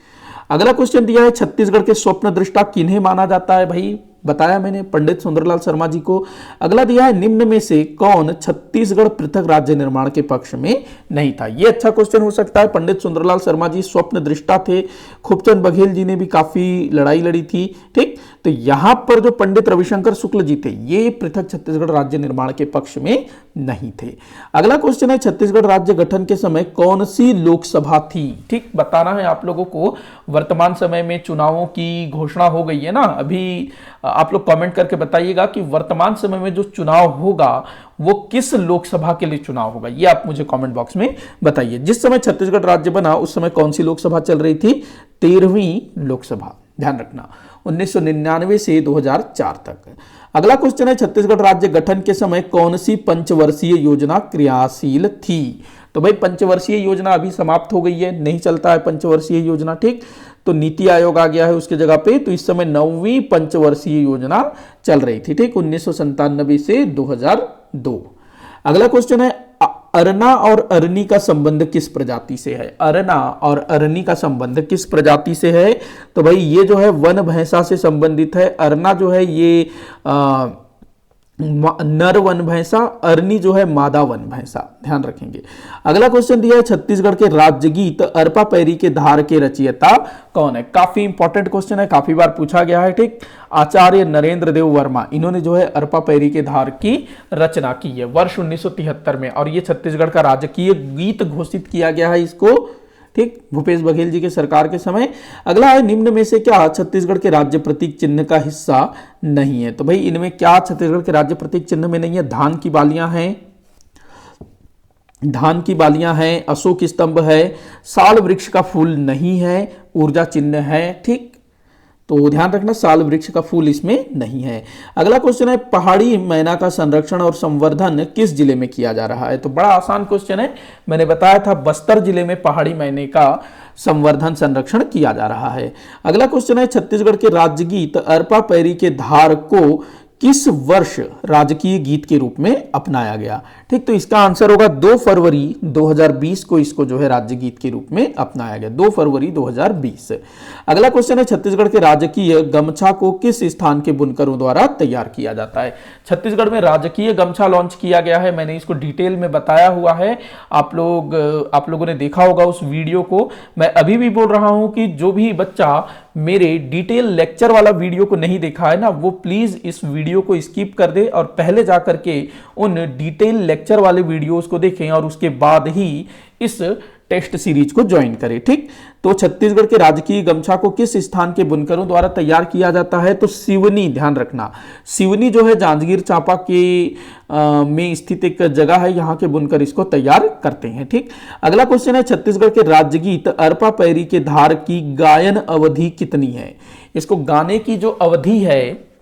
अगला क्वेश्चन दिया है, छत्तीसगढ़ के स्वप्न दृष्टा किन्हें माना जाता है? भाई बताया मैंने, पंडित सुंदरलाल शर्मा जी को। अगला दिया है, निम्न में से कौन छत्तीसगढ़ पृथक राज्य निर्माण के पक्ष में नहीं था? यह अच्छा क्वेश्चन हो सकता है। पंडित सुंदरलाल शर्मा जी स्वप्न दृष्टा थे। खूबचंद बघेल जी ने भी काफी लड़ाई लड़ी थी। ठीक। तो यहां पर जो पंडित रविशंकर शुक्ल जी थे ये पृथक छत्तीसगढ़ राज्य निर्माण के पक्ष में नहीं थे। अगला क्वेश्चन है, छत्तीसगढ़ राज्य गठन के समय कौन सी लोकसभा थी? ठीक बताना है आप लोगों को। वर्तमान समय में चुनावों की घोषणा हो गई है ना, अभी आप लोग कमेंट करके बताइएगा कि वर्तमान समय में जो चुनाव होगा वो किस लोकसभा के लिए चुनाव होगा, ये आप मुझे कमेंट बॉक्स में बताइए। जिस समय छत्तीसगढ़ राज्य बना उस समय कौन सी लोकसभा चल रही थी? 13वीं लोकसभा, ध्यान रखना, 1999 से 2004 तक। अगला क्वेश्चन है, छत्तीसगढ़ राज्य गठन के समय कौन सी पंचवर्षीय योजना क्रियाशील थी? तो भाई पंचवर्षीय योजना अभी समाप्त हो गई है, नहीं चलता है पंचवर्षीय योजना, ठीक। तो नीति आयोग आ गया है उसके जगह पे, तो इस समय 9वीं पंचवर्षीय योजना चल रही थी, ठीक, 1997 से 2002। अगला क्वेश्चन है, अरना और अरनी का संबंध किस प्रजाति से है? अरना और अरनी का संबंध किस प्रजाति से है? तो भाई ये जो है वन भैंसा से संबंधित है। अरना जो है ये नर वन भैंसा, अरनी जो है मादा वन भैंसा, ध्यान रखेंगे। अगला क्वेश्चन दिया है, छत्तीसगढ़ के राज्य गीत अरपा पैरी के धार के रचयिता कौन है? काफी इंपॉर्टेंट क्वेश्चन है, काफी बार पूछा गया है, ठीक। आचार्य नरेंद्र देव वर्मा, इन्होंने जो है अरपा पैरी के धार की रचना की है वर्ष 1973 में, और ये छत्तीसगढ़ का राजकीय गीत घोषित किया गया है इसको, ठीक, भूपेश बघेल जी के सरकार के समय। अगला है, निम्न में से क्या छत्तीसगढ़ के राज्य प्रतीक चिन्ह का हिस्सा नहीं है? तो भाई इनमें क्या छत्तीसगढ़ के राज्य प्रतीक चिन्ह में नहीं है? धान की बालियां हैं, धान की बालियां हैं, अशोक स्तंभ है, साल वृक्ष का फूल नहीं है, ऊर्जा चिन्ह है, ठीक। तो ध्यान रखना साल वृक्ष का फूल इसमें नहीं है। अगला क्वेश्चन है, पहाड़ी मैना का संरक्षण और संवर्धन किस जिले में किया जा रहा है? तो बड़ा आसान क्वेश्चन है, मैंने बताया था बस्तर जिले में पहाड़ी मैने का संवर्धन संरक्षण किया जा रहा है। अगला क्वेश्चन है, छत्तीसगढ़ के राज्य गीत अरपा पैरी के धार को किस वर्ष राजकीय गीत के रूप में अपनाया गया? ठीक, तो इसका आंसर होगा 2 फरवरी 2020 को इसको जो है राज्य गीत के रूप में अपनाया गया, 2 फरवरी 2020। अगला क्वेश्चन है, छत्तीसगढ़ के राजकीय गमछा को किस स्थान के बुनकरों द्वारा तैयार किया जाता है? छत्तीसगढ़ में राजकीय गमछा लॉन्च किया गया है, मैंने इसको डिटेल में बताया हुआ है, आप लोगों ने देखा होगा उस वीडियो को। मैं अभी भी बोल रहा हूं कि जो भी बच्चा मेरे डिटेल लेक्चर वाला वीडियो को नहीं देखा है ना, वो प्लीज इस वीडियो को स्किप कर दे और पहले जाकर के उन डिटेल लेक्चर वाले वीडियोस को देखें और उसके बाद ही इस टेस्ट सीरीज को ज्वाइन करें, ठीक। तो छत्तीसगढ़ के राजकीय गमछा को किस स्थान के बुनकरों द्वारा तैयार किया जाता है? तो सिवनी, ध्यान रखना, सिवनी जो है जांजगीर चांपा के में स्थित एक जगह है, यहाँ के बुनकर इसको तैयार करते हैं, ठीक। अगला क्वेश्चन है, छत्तीसगढ़ के राज्य गीत अरपा पैरी के धार की गायन अवधि कितनी है? इसको गाने की जो अवधि है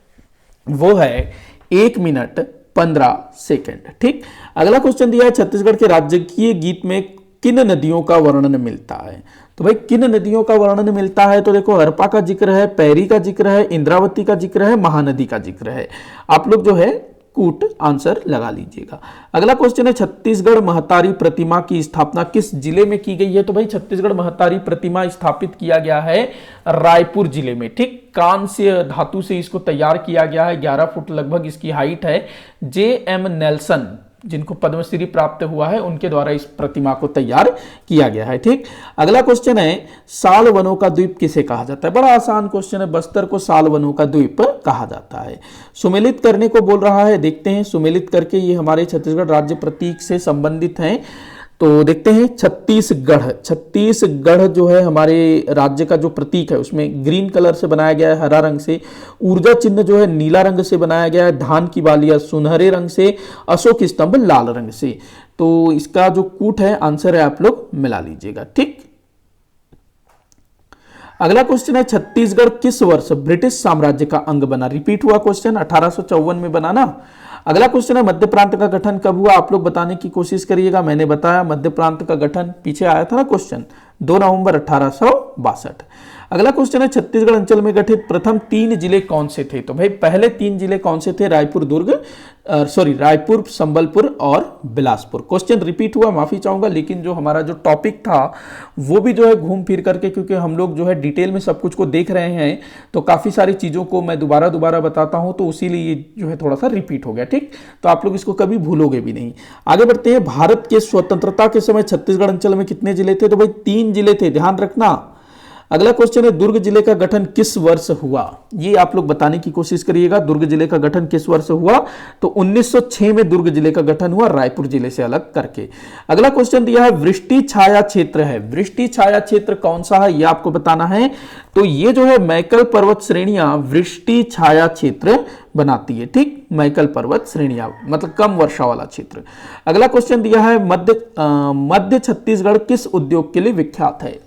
वो है 1 मिनट 15 सेकेंड, ठीक। अगला क्वेश्चन दिया है, छत्तीसगढ़ के राजकीय गीत में किन नदियों का वर्णन मिलता है? तो भाई किन नदियों का वर्णन मिलता है? तो देखो अरपा का जिक्र है, पैरी का जिक्र है, इंद्रावती का जिक्र है, महानदी का जिक्र है। आप लोग जो है कूट आंसर लगा लीजिएगा। अगला क्वेश्चन है, छत्तीसगढ़ महतारी प्रतिमा की स्थापना किस जिले में की गई है? तो भाई छत्तीसगढ़ महतारी प्रतिमा स्थापित किया गया है रायपुर जिले में, ठीक। कांस्य धातु से इसको तैयार किया गया है, 11 फुट लगभग इसकी हाइट है। JM नेल्सन जिनको पद्मश्री प्राप्त हुआ है उनके द्वारा इस प्रतिमा को तैयार किया गया है, ठीक। अगला क्वेश्चन है, साल वनों का द्वीप किसे कहा जाता है? बड़ा आसान क्वेश्चन है, बस्तर को साल वनों का द्वीप कहा जाता है। सुमेलित करने को बोल रहा है, देखते हैं सुमेलित करके, ये हमारे छत्तीसगढ़ राज्य प्रतीक से संबंधित हैं। तो देखते हैं छत्तीसगढ़, छत्तीसगढ़ जो है हमारे राज्य का जो प्रतीक है उसमें ग्रीन कलर से बनाया गया है, हरा रंग से। ऊर्जा चिन्ह जो है नीला रंग से बनाया गया है, धान की बालियां सुनहरे रंग से, अशोक स्तंभ लाल रंग से। तो इसका जो कूट है आंसर है, आप लोग मिला लीजिएगा, ठीक। अगला क्वेश्चन है, छत्तीसगढ़ किस वर्ष ब्रिटिश साम्राज्य का अंग बना? रिपीट हुआ क्वेश्चन, 1854 में बना ना। अगला क्वेश्चन है, मध्य प्रांत का गठन कब हुआ? आप लोग बताने की कोशिश करिएगा। मैंने बताया मध्य प्रांत का गठन, पीछे आया था ना क्वेश्चन, 2 नवंबर 1862। अगला क्वेश्चन है, छत्तीसगढ़ अंचल में गठित प्रथम 3 जिले कौन से थे? तो भाई पहले 3 जिले कौन से थे? रायपुर, संबलपुर और बिलासपुर। क्वेश्चन रिपीट हुआ, माफी चाहूंगा, लेकिन जो हमारा जो टॉपिक था वो भी जो है घूम फिर करके, क्योंकि हम लोग जो है डिटेल में सब कुछ को देख रहे हैं तो काफी सारी चीजों को मैं दोबारा बताता हूं, तो इसीलिए जो है थोड़ा सा रिपीट हो गया, ठीक। तो आप लोग इसको कभी भूलोगे भी नहीं। आगे बढ़ते हैं, भारत के स्वतंत्रता के समय छत्तीसगढ़ अंचल में कितने जिले थे? तो भाई 3 जिले थे, ध्यान रखना। अगला क्वेश्चन है दुर्ग जिले का गठन किस वर्ष हुआ, ये आप लोग बताने की कोशिश करिएगा। दुर्ग जिले का गठन किस वर्ष हुआ, तो 1906 में दुर्ग जिले का गठन हुआ, रायपुर जिले से अलग करके। अगला क्वेश्चन दिया है वृष्टि छाया क्षेत्र है, वृष्टि छाया क्षेत्र कौन सा है ये आपको बताना है। तो ये जो है मैकल पर्वत श्रेणियां वृष्टि छाया क्षेत्र बनाती है, ठीक, मैकल पर्वत श्रेणियां मतलब कम वर्षा वाला क्षेत्र। अगला क्वेश्चन दिया है मध्य छत्तीसगढ़ किस उद्योग के लिए विख्यात है।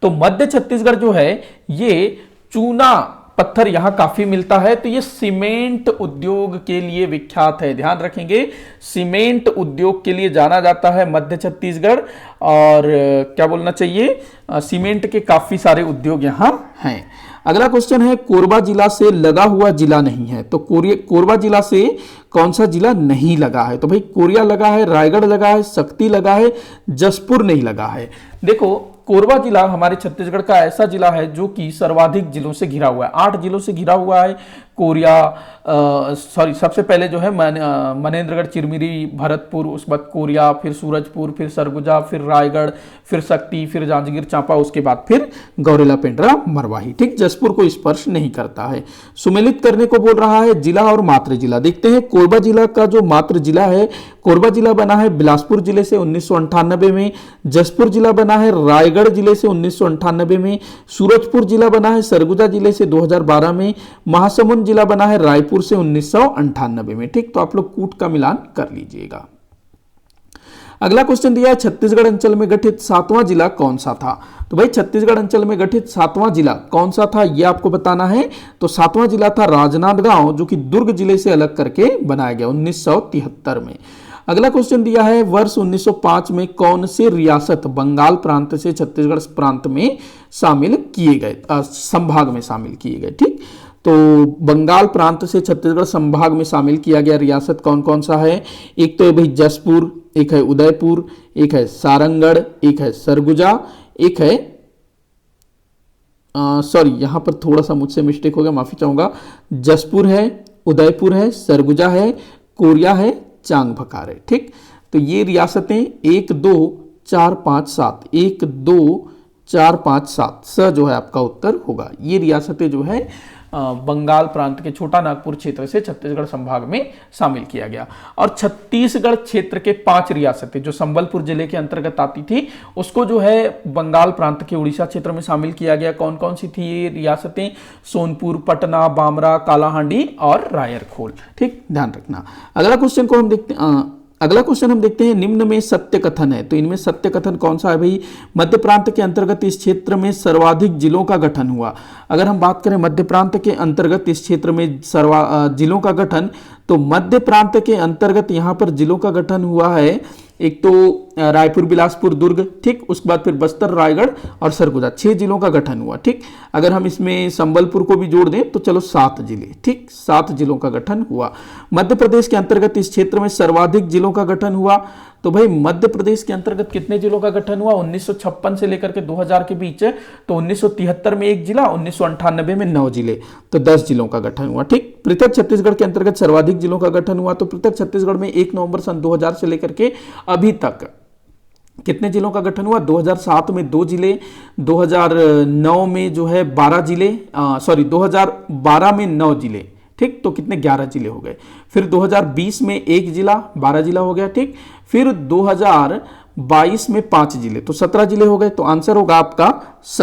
तो मध्य छत्तीसगढ़ जो है ये चूना पत्थर यहां काफी मिलता है, तो ये सीमेंट उद्योग के लिए विख्यात है। ध्यान रखेंगे, सीमेंट उद्योग के लिए जाना जाता है मध्य छत्तीसगढ़। और क्या बोलना चाहिए, सीमेंट के काफी सारे उद्योग यहां हैं। अगला क्वेश्चन है कोरबा जिला से लगा हुआ जिला नहीं है। तो कोरबा जिला से कौन सा जिला नहीं लगा है, तो भाई कोरिया लगा है, रायगढ़ लगा है, शक्ति लगा है, जसपुर नहीं लगा है। देखो कोरबा जिला हमारे छत्तीसगढ़ का ऐसा जिला है जो कि सर्वाधिक जिलों से घिरा हुआ है, 8 जिलों से घिरा हुआ है। कोरिया सबसे पहले जो है मनेन्द्रगढ़, चिरमिरी, भरतपुर, उसके बाद कोरिया, फिर सूरजपुर, फिर सरगुजा, फिर रायगढ़, फिर शक्ति, फिर जांजगीर चांपा, उसके बाद फिर गौरेला, पेंड्रा, मरवाही, ठीक। जसपुर को स्पर्श नहीं करता है। सुमेलित करने को बोल रहा है जिला और मातृ जिला। देखते हैं कोरबा जिला का जो मातृ जिला है, कोरबा जिला बना है बिलासपुर जिले से 1998 में, जसपुर जिला बना है रायगढ़ जिले से 1998 में, सूरजपुर जिला बना है सरगुजा जिले से 2012 में, महासमुंद जिला बना है रायपुर से 1998 में, ठीक। तो आप लोग कूट का मिलान कर लीजिएगा। अगला क्वेश्चन दिया है छत्तीसगढ़ अंचल में गठित 7वां जिला कौन सा था। तो भाई छत्तीसगढ़ अंचल में गठित 7वां जिला कौन सा था ये आपको बताना है। तो 7वां जिला था राजनांदगांव, जो कि दुर्ग जिले से अलग करके बनाया गया 1973 में। अगला क्वेश्चन दिया है वर्ष 1905 में कौन से रियासत बंगाल प्रांत से छत्तीसगढ़ प्रांत में शामिल किए गए, संभाग में शामिल किए गए, ठीक। तो बंगाल प्रांत से छत्तीसगढ़ संभाग में शामिल किया गया रियासत कौन कौन सा है। एक तो है भाई जसपुर, एक है उदयपुर, एक है सारंगढ़, एक है सरगुजा, एक है सॉरी यहां पर थोड़ा सा मुझसे मिस्टेक हो गया, माफी चाहूंगा। जसपुर है, उदयपुर है, सरगुजा है, कोरिया है, चांग भकार है, ठीक। तो ये रियासतें 1 2 4 5 7 1 2 4 5 7 स जो है आपका उत्तर होगा। ये रियासतें जो है बंगाल प्रांत के छोटा नागपुर क्षेत्र से छत्तीसगढ़ संभाग में शामिल किया गया। और छत्तीसगढ़ क्षेत्र के 5 रियासतें जो संबलपुर जिले के अंतर्गत आती थी उसको जो है बंगाल प्रांत के उड़ीसा क्षेत्र में शामिल किया गया। कौन कौन सी थी ये रियासतें, सोनपुर, पटना, बामरा, कालाहांडी और रायरखोल, ठीक, ध्यान रखना। अगला क्वेश्चन को हम देखते हैं, अगला क्वेश्चन हम देखते हैं निम्न में सत्य कथन है। तो इनमें सत्य कथन कौन सा है भाई, मध्य प्रांत के अंतर्गत इस क्षेत्र में सर्वाधिक जिलों का गठन हुआ। अगर हम बात करें मध्य प्रांत के अंतर्गत इस क्षेत्र में जिलों का गठन, तो मध्य प्रांत के अंतर्गत यहां पर जिलों का गठन हुआ है एक तो रायपुर, बिलासपुर, दुर्ग, ठीक, उसके बाद फिर बस्तर, रायगढ़ और सरगुजा, 6 जिलों का गठन हुआ, ठीक। अगर हम इसमें संबलपुर को भी जोड़ दें तो चलो 7 जिले, ठीक, 7 जिलों का गठन हुआ। मध्य प्रदेश के अंतर्गत इस क्षेत्र में सर्वाधिक जिलों का गठन हुआ। तो भाई मध्य प्रदेश के अंतर्गत कितने जिलों का गठन हुआ 1956 से लेकर के 2000 के बीच। तो 1973 में 1 जिला, 1998 में 9 जिले, तो 10 जिलों का गठन हुआ, ठीक। पृथक छत्तीसगढ़ के अंतर्गत सर्वाधिक जिलों का गठन हुआ। तो पृथक छत्तीसगढ़ में 1 नवंबर सन 2000 से लेकर के अभी तक कितने जिलों का गठन हुआ, 2007 में 2 जिले, 2009 में जो है 12 जिले, 2012 में 9 जिले, ठीक। तो कितने 11 जिले हो गए। फिर 2020 में 1 जिला, 12 जिला हो गया, ठीक। फिर 2022 में 5 जिले, तो 17 जिले हो गए। तो आंसर होगा आपका स,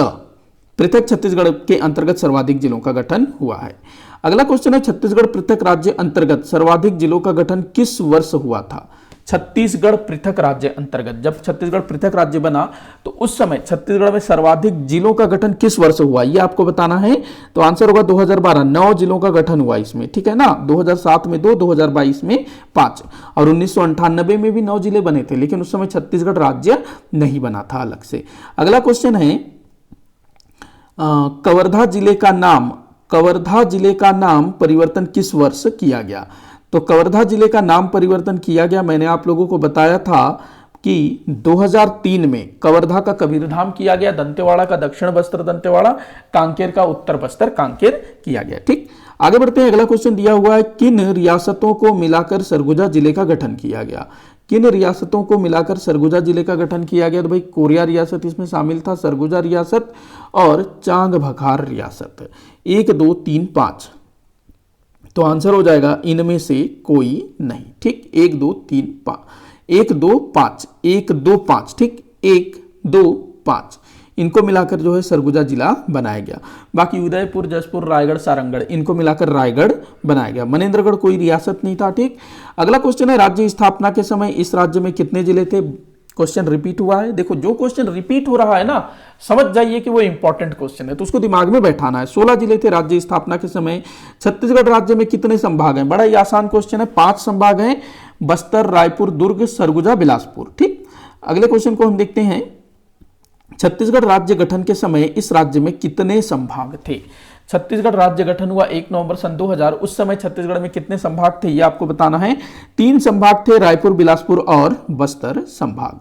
पृथक छत्तीसगढ़ के अंतर्गत सर्वाधिक जिलों का गठन हुआ है। अगला क्वेश्चन है छत्तीसगढ़ पृथक राज्य अंतर्गत सर्वाधिक जिलों का गठन किस वर्ष हुआ था। छत्तीसगढ़ पृथक राज्य अंतर्गत, जब छत्तीसगढ़ पृथक राज्य बना तो उस समय छत्तीसगढ़ में सर्वाधिक जिलों का गठन किस वर्ष हुआ ये आपको बताना है। तो आंसर होगा 2012, 9 जिलों का गठन हुआ इसमें, ठीक है ना। 2007 में 2, 2022 में 5 और 1998 में भी 9 जिले बने थे, लेकिन उस समय छत्तीसगढ़ राज्य नहीं बना था अलग से। अगला क्वेश्चन है कवर्धा जिले का नाम परिवर्तन किस वर्ष किया गया। तो कवर्धा जिले का नाम परिवर्तन किया गया, मैंने आप लोगों को बताया था कि 2003 में कवर्धा का कबीरधाम किया गया, दंतेवाड़ा का दक्षिण बस्तर दंतेवाड़ा, कांकेर का उत्तर बस्तर कांकेर किया गया, ठीक। आगे बढ़ते हैं। अगला क्वेश्चन दिया हुआ है किन रियासतों को मिलाकर सरगुजा जिले का गठन किया गया। किन रियासतों को मिलाकर सरगुजा जिले का गठन किया गया? तो भाई कोरिया रियासत इसमें शामिल था, सरगुजा रियासत और चांग भखार रियासत। 1 2 3 5, तो आंसर हो जाएगा इनमें से कोई नहीं। ठीक, 1 2 3 5, 1 2 5, 1 2 5, ठीक, 1 2 5, इनको मिलाकर जो है सरगुजा जिला बनाया गया। बाकी उदयपुर, जसपुर, रायगढ़, सारंगढ़, इनको मिलाकर रायगढ़ बनाया गया। मनेंद्रगढ़ कोई रियासत नहीं था। ठीक, अगला क्वेश्चन है राज्य स्थापना के समय इस राज्य में कितने जिले थे? क्वेश्चन रिपीट हुआ है। देखो जो क्वेश्चन रिपीट हो रहा है ना, समझ जाइए कि वो इंपॉर्टेंट क्वेश्चन है, तो उसको दिमाग में बैठाना है। 16 जिले थे राज्य स्थापना के समय। छत्तीसगढ़ राज्य में कितने संभाग हैं? बड़ा ही आसान क्वेश्चन है, 5 संभाग हैं, बस्तर, रायपुर, दुर्ग, सरगुजा, बिलासपुर। ठीक, अगले क्वेश्चन को हम देखते हैं। छत्तीसगढ़ राज्य गठन के समय इस राज्य में कितने संभाग थे? छत्तीसगढ़ राज्य गठन हुआ 1 नवंबर सन 2000। उस समय छत्तीसगढ़ में कितने संभाग थे ये आपको बताना है। 3 संभाग थे, रायपुर, बिलासपुर और बस्तर संभाग।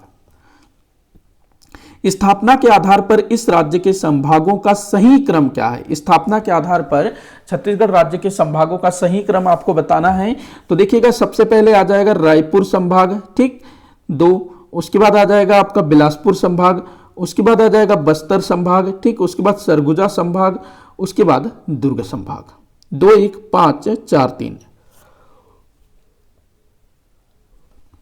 स्थापना के आधार पर इस राज्य के संभागों का सही क्रम क्या है? स्थापना के आधार पर छत्तीसगढ़ राज्य के संभागों का सही क्रम आपको बताना है। तो देखिएगा, सबसे पहले आ जाएगा रायपुर संभाग, ठीक, 2, उसके बाद आ जाएगा आपका बिलासपुर संभाग, उसके बाद आ जाएगा बस्तर संभाग, ठीक, उसके बाद सरगुजा संभाग, उसके बाद दुर्ग संभाग। 2 1 5 4 3,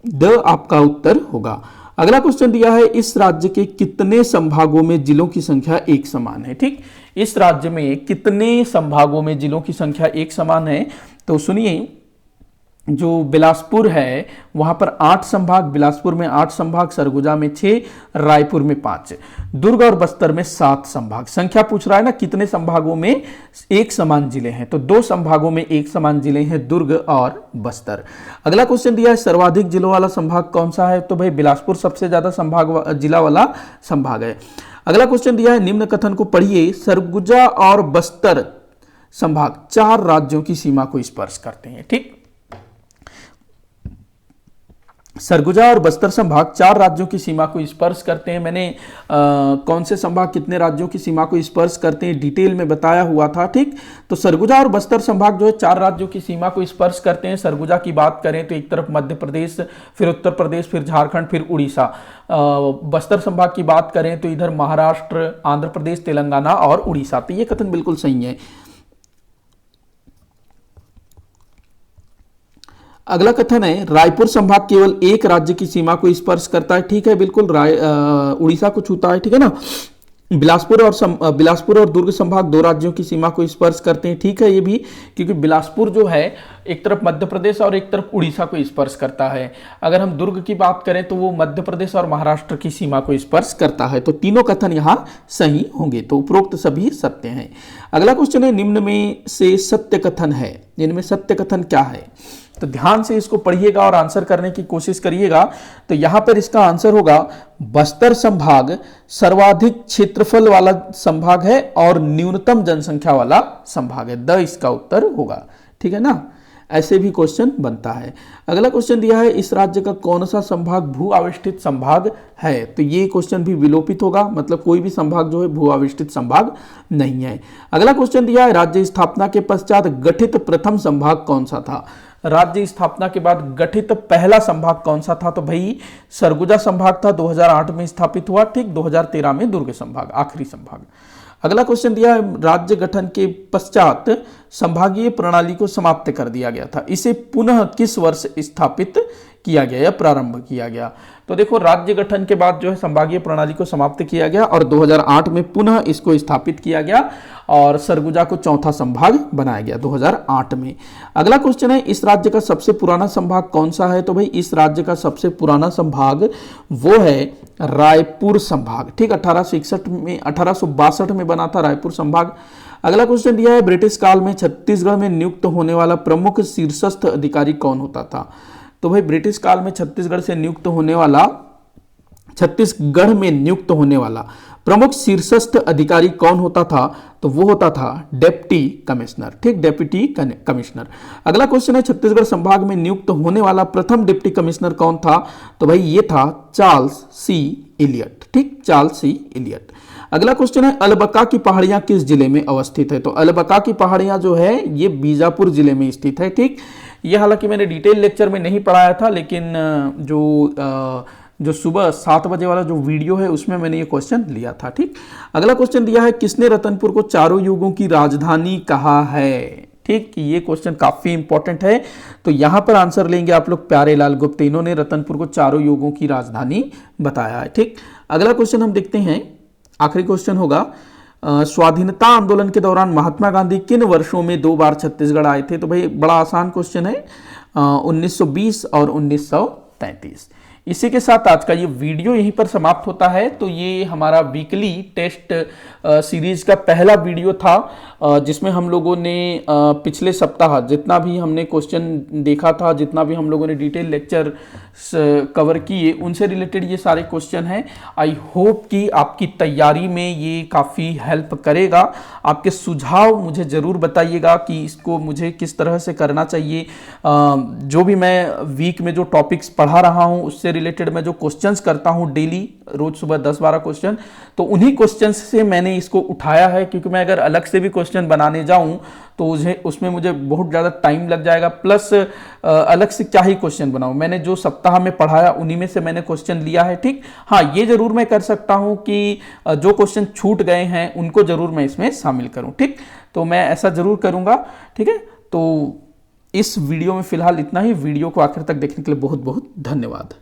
द आपका उत्तर होगा। अगला क्वेश्चन दिया है, इस राज्य के कितने संभागों में जिलों की संख्या एक समान है? ठीक, इस राज्य में कितने संभागों में जिलों की संख्या एक समान है? तो सुनिए, जो बिलासपुर है वहां पर 8 संभाग, बिलासपुर में 8 संभाग, सरगुजा में 6, रायपुर में 5, दुर्ग और बस्तर में 7 संभाग। संख्या पूछ रहा है ना, कितने संभागों में एक समान जिले हैं? तो 2 संभागों में एक समान जिले हैं, दुर्ग और बस्तर। अगला क्वेश्चन दिया है, सर्वाधिक जिलों वाला संभाग कौन सा है? तो भाई बिलासपुर सबसे ज्यादा संभाग जिला वाला संभाग है। अगला क्वेश्चन दिया है, निम्न कथन को पढ़िए, सरगुजा और बस्तर संभाग 4 राज्यों की सीमा को स्पर्श करते हैं। ठीक, सरगुजा और बस्तर संभाग 4 राज्यों की सीमा को स्पर्श करते हैं। मैंने कौन से संभाग कितने राज्यों की सीमा को स्पर्श करते हैं डिटेल में बताया हुआ था। ठीक, तो सरगुजा और बस्तर संभाग जो है 4 राज्यों की सीमा को स्पर्श करते हैं। सरगुजा की बात करें तो एक तरफ मध्य प्रदेश, फिर उत्तर प्रदेश, फिर झारखंड, फिर उड़ीसा। बस्तर संभाग की बात करें तो इधर महाराष्ट्र, आंध्र प्रदेश, तेलंगाना और उड़ीसा। तो ये कथन बिल्कुल सही है। अगला कथन है, रायपुर संभाग केवल एक राज्य की सीमा को स्पर्श करता है। ठीक है, बिल्कुल उड़ीसा को छूता है। ठीक है ना। बिलासपुर और दुर्ग संभाग 2 राज्यों की सीमा को स्पर्श करते हैं। ठीक है, ये भी, क्योंकि बिलासपुर जो है एक तरफ मध्य प्रदेश और एक तरफ उड़ीसा को स्पर्श करता है। अगर हम दुर्ग की बात करें तो वो मध्य प्रदेश और महाराष्ट्र की सीमा को स्पर्श करता है। तो तीनों कथन यहां सही होंगे, तो उपरोक्त सभी सत्य हैं। अगला क्वेश्चन है, निम्न में से सत्य कथन है, इनमें सत्य कथन क्या है? तो ध्यान से इसको पढ़िएगा और आंसर करने की कोशिश करिएगा। तो यहां पर इसका आंसर होगा, बस्तर संभाग सर्वाधिक क्षेत्रफल वाला संभाग है और न्यूनतम जनसंख्या वाला संभाग है। द इसका उत्तर होगा। ठीक है ना, ऐसे भी क्वेश्चन बनता है। अगला क्वेश्चन दिया है, इस राज्य का कौन सा संभाग भू आविष्टित संभाग है? तो ये क्वेश्चन भी विलोपित होगा, मतलब कोई भी संभाग जो है भू आविष्टित संभाग नहीं है। अगला क्वेश्चन दिया है, राज्य स्थापना के पश्चात गठित प्रथम संभाग कौन सा था? राज्य स्थापना के बाद गठित पहला संभाग कौन सा था? तो भाई सरगुजा संभाग था, 2008 में स्थापित हुआ। ठीक, 2013 में दुर्ग संभाग, आखिरी संभाग। अगला क्वेश्चन दिया है, राज्य गठन के पश्चात संभागीय प्रणाली को समाप्त कर दिया गया था, इसे पुनः किस वर्ष स्थापित किया गया या प्रारंभ किया गया? तो देखो, राज्य गठन के बाद जो है संभागीय प्रणाली को समाप्त किया गया और 2008 में पुनः इसको स्थापित किया गया और सरगुजा को चौथा संभाग बनाया गया 2008 में। अगला क्वेश्चन है, इस राज्य का सबसे पुराना संभाग कौन सा है? तो भाई इस राज्य का सबसे पुराना संभाग वो है रायपुर संभाग। ठीक, 1862 में बना था रायपुर संभाग। अगला क्वेश्चन दिया है, ब्रिटिश काल में छत्तीसगढ़ में नियुक्त होने वाला प्रमुख शीर्षस्थ अधिकारी कौन होता था? तो भाई ब्रिटिश काल में छत्तीसगढ़ में नियुक्त होने वाला प्रमुख शीर्षस्थ अधिकारी कौन होता था? तो वो होता था डेप्टी कमिश्नर। ठीक, डेप्यूटी कमिश्नर। अगला क्वेश्चन है, छत्तीसगढ़ संभाग में नियुक्त होने वाला प्रथम डिप्टी कमिश्नर कौन था? तो भाई ये था चार्ल्स सी इलियट। ठीक, चार्ल्स सी इलियट। अगला क्वेश्चन है, अलबका की पहाड़ियां किस जिले में अवस्थित है? तो अलबका की पहाड़ियां जो है ये बीजापुर जिले में स्थित है। ठीक, ये हालांकि मैंने डिटेल लेक्चर में नहीं पढ़ाया था, लेकिन जो सुबह 7 बजे वाला जो वीडियो है उसमें मैंने ये क्वेश्चन लिया था। ठीक, अगला क्वेश्चन दिया है, किसने रतनपुर को चारों युगों की राजधानी कहा है? ठीक, ये क्वेश्चन काफी इंपॉर्टेंट है। तो यहां पर आंसर लेंगे आप लोग प्यारेलाल गुप्त, इन्होंने रतनपुर को चारों युगों की राजधानी बताया है। ठीक, अगला क्वेश्चन हम देखते हैं, आखिरी क्वेश्चन होगा, स्वाधीनता आंदोलन के दौरान महात्मा गांधी किन वर्षों में 2 बार छत्तीसगढ़ आए थे? तो भाई बड़ा आसान क्वेश्चन है, 1920 और 1933। इसी के साथ आज का ये वीडियो यहीं पर समाप्त होता है। तो ये हमारा वीकली टेस्ट सीरीज का पहला वीडियो था, जिसमें हम लोगों ने पिछले सप्ताह जितना भी हमने क्वेश्चन देखा था, जितना भी हम लोगों ने डिटेल लेक्चर कवर किए, उनसे रिलेटेड ये सारे क्वेश्चन हैं। आई होप कि आपकी तैयारी में ये काफ़ी हेल्प करेगा। आपके सुझाव मुझे ज़रूर बताइएगा कि इसको मुझे किस तरह से करना चाहिए। जो भी मैं वीक में जो टॉपिक्स पढ़ा रहा हूँ उससे रिलेटेड मैं जो क्वेश्चंस करता हूँ डेली, रोज सुबह 10-12 क्वेश्चन, तो उन्हीं क्वेश्चंस से मैंने इसको उठाया है, क्योंकि मैं अगर अलग से भी क्वेश्चन बनाने जाऊं तो उसमें मुझे बहुत ज़्यादा टाइम लग जाएगा, प्लस अलग से क्या ही क्वेश्चन बनाऊं। मैंने जो सप्ताह में पढ़ाया उन्हीं में से मैंने क्वेश्चन लिया है। ठीक, हाँ, ये जरूर मैं कर सकता हूं कि जो क्वेश्चन छूट गए हैं उनको जरूर मैं इसमें शामिल करूं। ठीक, तो मैं ऐसा जरूर करूंगा। ठीक है, तो इस वीडियो में फिलहाल इतना ही। वीडियो को आखिर तक देखने के लिए बहुत बहुत धन्यवाद।